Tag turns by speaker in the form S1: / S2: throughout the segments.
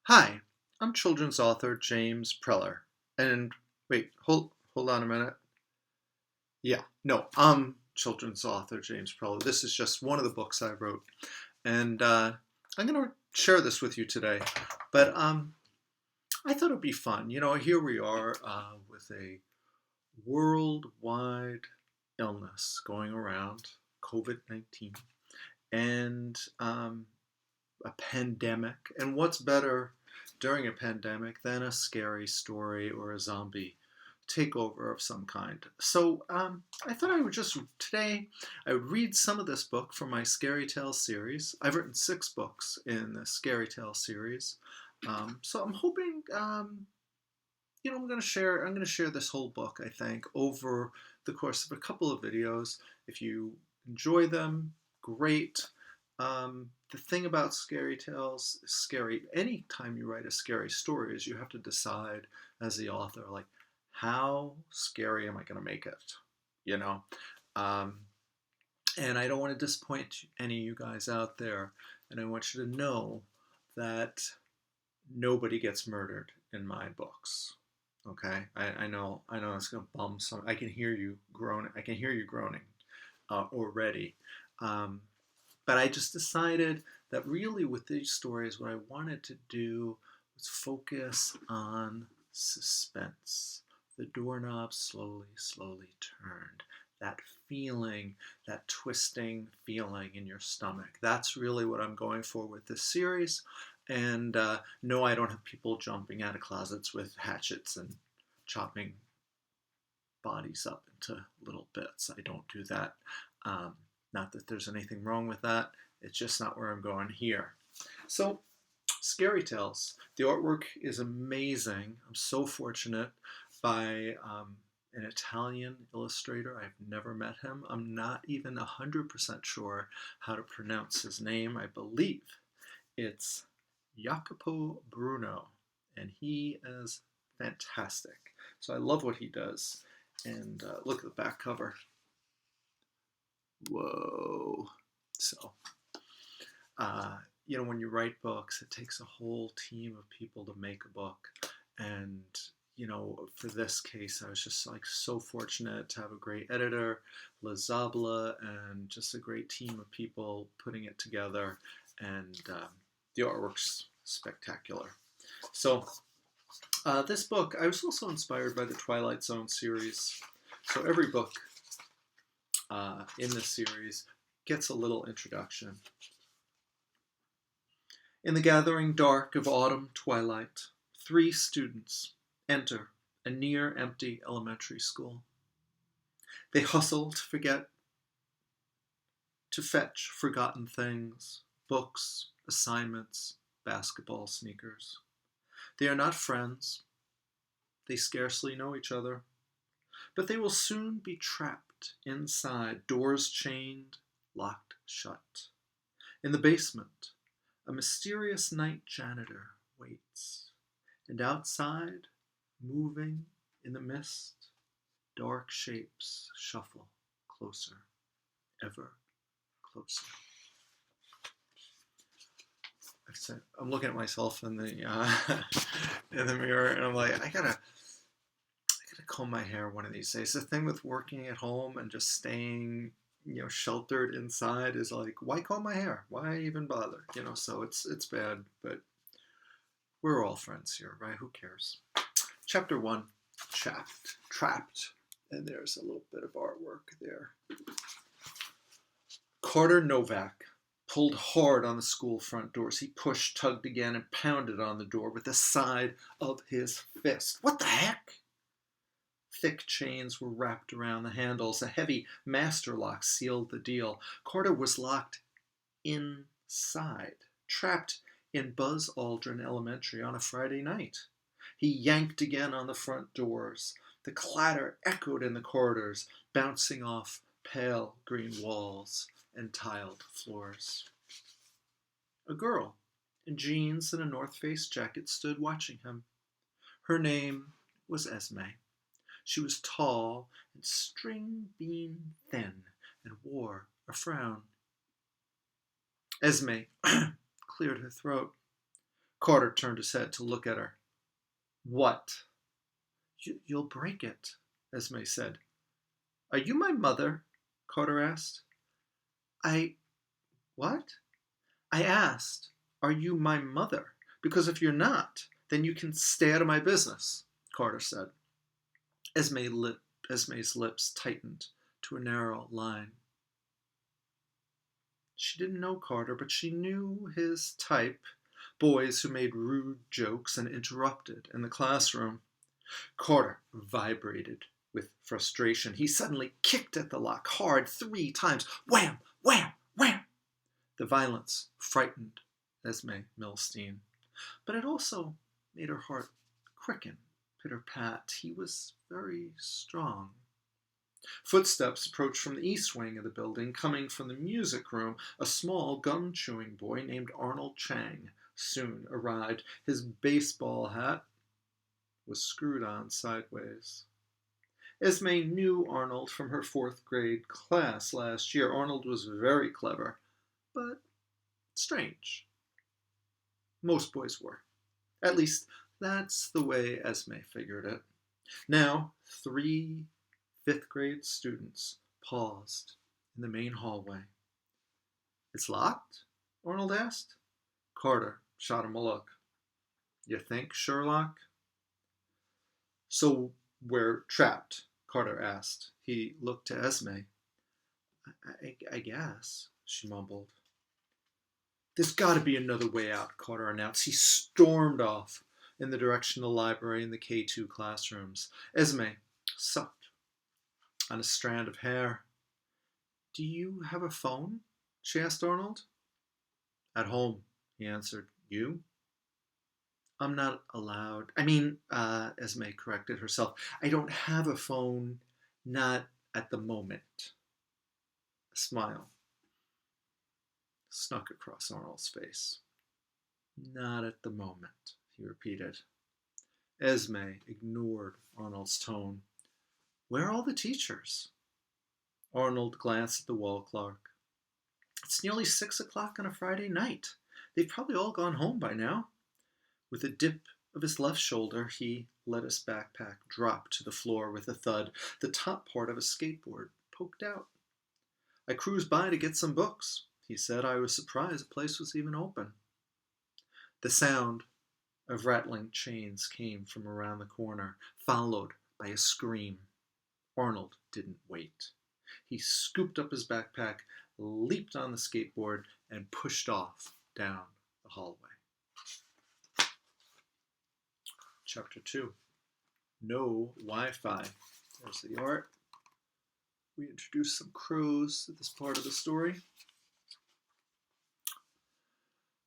S1: Hi, I'm children's author James Preller. And wait, hold on a minute. Yeah, no, I'm children's author James Preller. This is just one of the books I wrote, and I'm going to share this with you today. But I thought it'd be fun. Here we are with a worldwide illness going around, COVID-19, and a pandemic. And what's better during a pandemic than a scary story or a zombie takeover of some kind? So I thought I would just today I would read some of this book from my Scary Tales series. I've written 6 books in the Scary Tales series. So I'm hoping I'm going to share this whole book, I think, over the course of a couple of videos. If you enjoy them, great. The thing about scary tales, scary, anytime you write a scary story, is you have to decide as the author, like, how scary am I going to make it? You know? Um, and I don't want to disappoint any of you guys out there. And I want you to know that nobody gets murdered in my books. Okay, I know it's gonna bum some. I can hear you groaning. I can hear you groaning already. Um, but I just decided that really with these stories, what I wanted to do was focus on suspense. The doorknob slowly turned. That feeling, that twisting feeling in your stomach. That's really what I'm going for with this series. And no, I don't have people jumping out of closets with hatchets and chopping bodies up into little bits. I don't do that. Not that there's anything wrong with that. It's just not where I'm going here. So, Scary Tales. The artwork is amazing. I'm so fortunate by an Italian illustrator. I've never met him. I'm not even 100% sure how to pronounce his name. I believe it's Jacopo Bruno, and he is fantastic. So I love what he does. And look at the back cover. Whoa. So, when you write books, it takes a whole team of people to make a book. And, for this case, I was just like so fortunate to have a great editor, La Zabla, and just a great team of people putting it together. And the artwork's spectacular. So, this book, I was also inspired by the Twilight Zone series. So every book in this series gets a little introduction. In the gathering dark of autumn twilight, 3 students enter a near-empty elementary school. They hustle to fetch forgotten things, books, assignments, basketball sneakers. They are not friends. They scarcely know each other. But they will soon be trapped inside, doors chained, locked shut. In the basement, a mysterious night janitor waits. And outside, moving in the mist, dark shapes shuffle closer, ever closer. I'm looking at myself in the in the mirror, and I'm like, I gotta comb my hair one of these days. The thing with working at home and just staying, sheltered inside is like, why comb my hair? Why even bother? So it's bad, but we're all friends here, right? Who cares? Chapter 1, trapped, and there's a little bit of artwork there. Carter Novak pulled hard on the school front doors. He pushed, tugged again, and pounded on the door with the side of his fist. What the heck? Thick chains were wrapped around the handles. A heavy master lock sealed the deal. Carter was locked inside, trapped in Buzz Aldrin Elementary on a Friday night. He yanked again on the front doors. The clatter echoed in the corridors, bouncing off pale green walls and tiled floors. A girl in jeans and a North Face jacket stood watching him. Her name was Esme. She was tall and string bean thin and wore a frown. Esme cleared her throat. Carter turned his head to look at her. What? You'll break it, Esme said. Are you my mother? Carter asked. What? I asked, are you my mother? Because if you're not, then you can stay out of my business, Carter said. Esme's lips tightened to a narrow line. She didn't know Carter, but she knew his type, boys who made rude jokes and interrupted in the classroom. Carter vibrated with frustration. He suddenly kicked at the lock hard 3 times. Wham! Wham! Wham! The violence frightened Esme Milstein, but it also made her heart quicken, pitter-pat. He was very strong. Footsteps approached from the east wing of the building, coming from the music room. A small, gum-chewing boy named Arnold Chang soon arrived. His baseball hat was screwed on sideways. Esme knew Arnold from her 4th grade class last year. Arnold was very clever, but strange. Most boys were. At least, that's the way Esme figured it. Now, 3 5th grade students paused in the main hallway. It's locked? Arnold asked. Carter shot him a look. You think, Sherlock? So we're trapped, Carter asked. He looked to Esme. I guess, she mumbled. There's got to be another way out, Carter announced. He stormed off in the direction of the library and the K2 classrooms. Esme sucked on a strand of hair. Do you have a phone? She asked Arnold. At home, he answered. You? I'm not allowed. Esme corrected herself. I don't have a phone, not at the moment. A smile snuck across Arnold's face. Not at the moment, he repeated. Esme ignored Arnold's tone. Where are all the teachers? Arnold glanced at the wall clock. It's nearly 6 o'clock on a Friday night. They've probably all gone home by now. With a dip of his left shoulder, he let his backpack drop to the floor with a thud. The top part of a skateboard poked out. I cruised by to get some books, he said. I was surprised the place was even open. The sound of rattling chains came from around the corner, followed by a scream. Arnold didn't wait. He scooped up his backpack, leaped on the skateboard, and pushed off down the hallway. Chapter 2. No Wi-Fi. There's the art. We introduce some crows at this part of the story.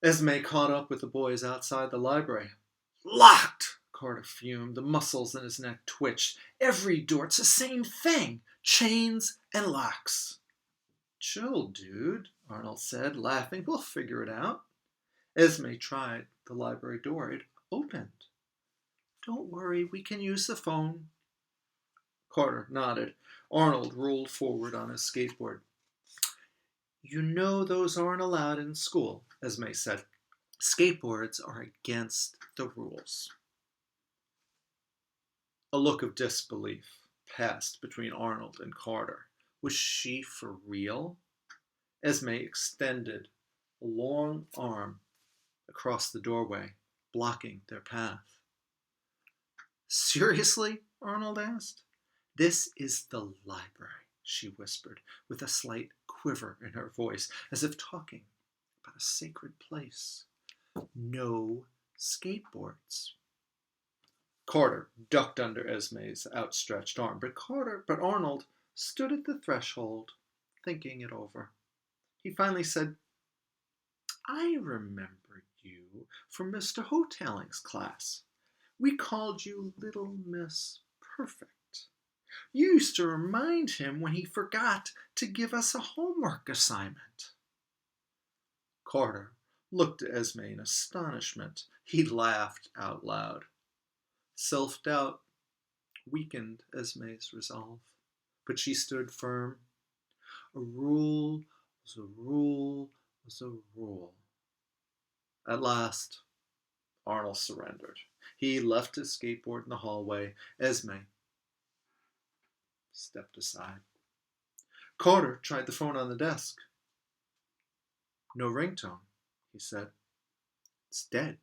S1: Esme caught up with the boys outside the library. Locked! Carter fumed. The muscles in his neck twitched. Every door, it's the same thing. Chains and locks. Chill, dude, Arnold said, laughing. We'll figure it out. Esme tried the library door. It opened. Don't worry, we can use the phone. Carter nodded. Arnold rolled forward on his skateboard. You know those aren't allowed in school, Esme said. Skateboards are against the rules. A look of disbelief passed between Arnold and Carter. Was she for real? Esme extended a long arm across the doorway, blocking their path. Seriously? Arnold asked. This is the library, she whispered, with a slight quiver in her voice, as if talking about a sacred place. No skateboards. Carter ducked under Esme's outstretched arm, but Arnold stood at the threshold, thinking it over. He finally said, I remember you from Mr. Hoteling's class. We called you Little Miss Perfect. You used to remind him when he forgot to give us a homework assignment. Carter looked at Esme in astonishment. He laughed out loud. Self-doubt weakened Esme's resolve, but she stood firm. A rule was a rule was a rule. At last, Arnold surrendered. He left his skateboard in the hallway. Esme stepped aside. Carter tried the phone on the desk. No ringtone, he said. It's dead.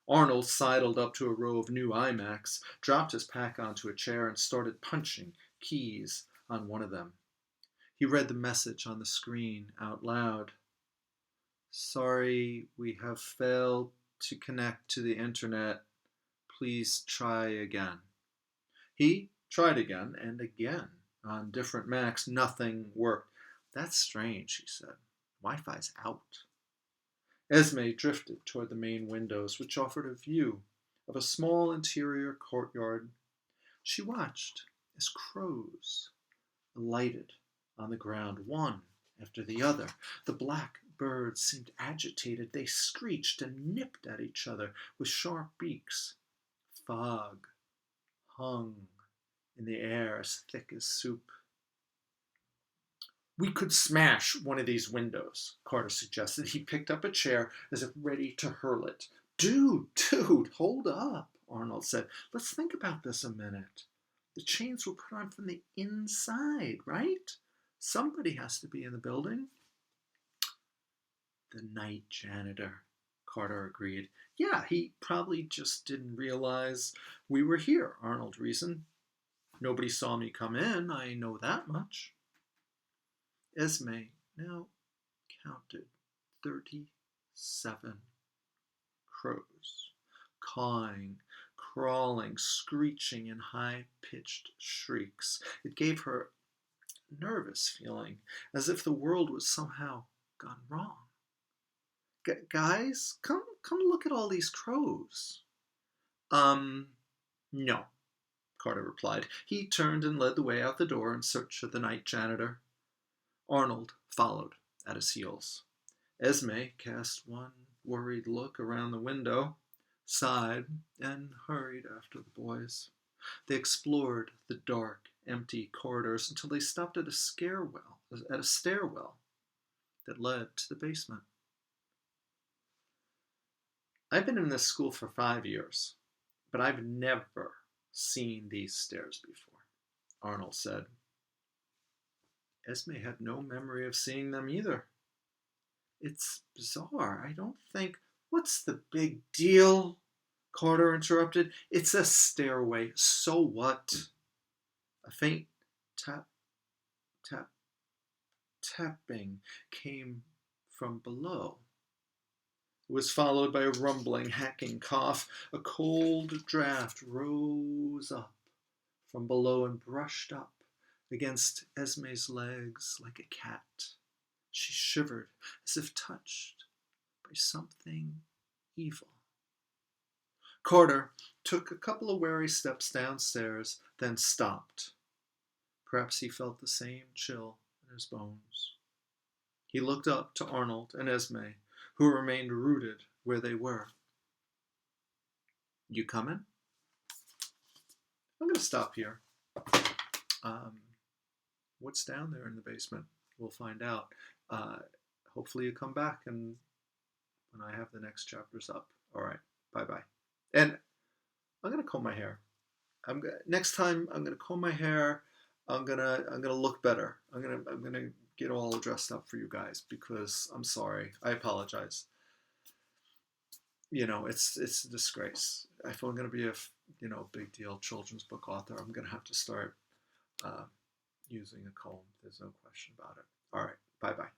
S1: Arnold sidled up to a row of new iMacs, dropped his pack onto a chair, and started punching keys on one of them. He read the message on the screen out loud. Sorry, we have failed to connect to the internet. Please try again. He tried again and again. On different Macs, nothing worked. That's strange, he said. Wi-Fi's out. Esme drifted toward the main windows, which offered a view of a small interior courtyard. She watched as crows alighted on the ground, one after the other. The black birds seemed agitated. They screeched and nipped at each other with sharp beaks. Fog hung in the air as thick as soup. We could smash one of these windows, Carter suggested. He picked up a chair as if ready to hurl it. Dude, hold up, Arnold said. Let's think about this a minute. The chains were put on from the inside, right? Somebody has to be in the building. The night janitor, Carter agreed. Yeah, he probably just didn't realize we were here, Arnold reasoned. Nobody saw me come in, I know that much. Esme now counted 37 crows, cawing, crawling, screeching in high-pitched shrieks. It gave her a nervous feeling, as if the world was somehow gone wrong. Guys, come look at all these crows. No, Carter replied. He turned and led the way out the door in search of the night janitor. Arnold followed at his heels. Esme cast one worried look around the window, sighed, and hurried after the boys. They explored the dark, empty corridors until they stopped at a stairwell that led to the basement. I've been in this school for 5 years, but I've never seen these stairs before, Arnold said. Esme had no memory of seeing them either. It's bizarre. I don't think... What's the big deal? Carter interrupted. It's a stairway. So what? A faint tapping came from below. It was followed by a rumbling, hacking cough. A cold draft rose up from below and brushed up against Esme's legs like a cat. She shivered as if touched by something evil. Carter took a couple of wary steps downstairs, then stopped. Perhaps he felt the same chill in his bones. He looked up to Arnold and Esme, who remained rooted where they were. You coming? I'm going to stop here. What's down there in the basement? We'll find out. Hopefully you come back and when I have the next chapters up. All right. Bye-bye. And I'm going to comb my hair. Next time I'm going to comb my hair. I'm going to look better. I'm going to get all dressed up for you guys because I'm sorry. I apologize. It's a disgrace. If I'm going to be a big deal children's book author, I'm going to have to start using a comb. There's no question about it. All right. Bye-bye.